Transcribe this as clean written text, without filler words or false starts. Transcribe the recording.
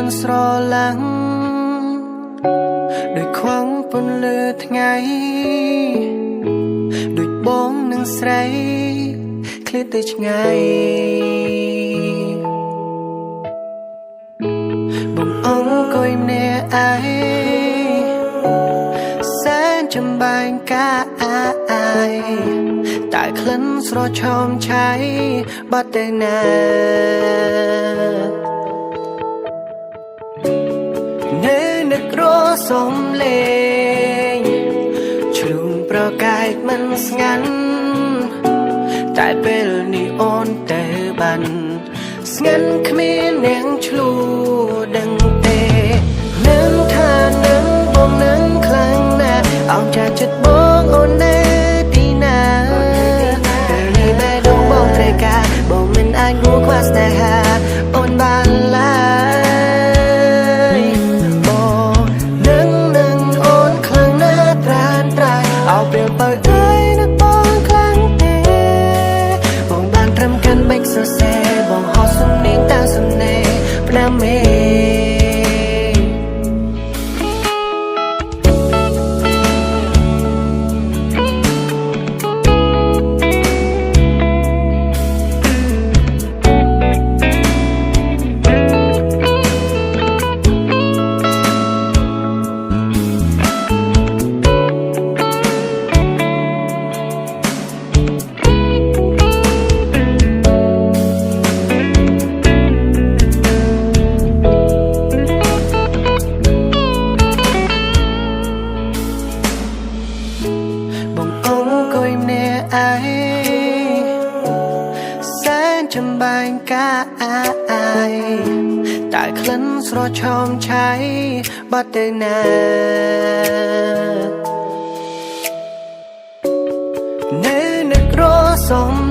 នស្រឡាំងដោយខ្វងពន្លឺថ្ងៃដូចបងនឹងស្រីឃ្លាតទៅឆ្ងាយបងអង្គុយម្នាក់ឯងសែនចំបែងកាអាយតែក្លិនស្រឈំឆៃបាត់ទៅណានឹករសំលេងឆ្លងប្រកាយមិនស្ងាត់តែពេលនេះអូនទៅបានស្ងាត់គ្មានអ្នកឆ្លួដឹងទេនឹងថានឹងបងនឹងខ្លាំងណាស់អោនចាចិត្តបងអូននៅទីណាពេលនេះបែរដងបងត្រូវការបងមិនអាចងូខ្វះស្នេហាអូនបានឡើយនឹងអូនខ្លាំងណាស់ត្រានត្រៃអោពេលបើអើយនឹកបងខ្លាំងទេបងបានត្រឹមកាន់បេកសរសេរបងហៅសំនៀងតាសំណេរផ្ដាំមេចំបែងកាអាយតែក្លិនស្រឈំឆៃបាត់ទៅណានឹករសំ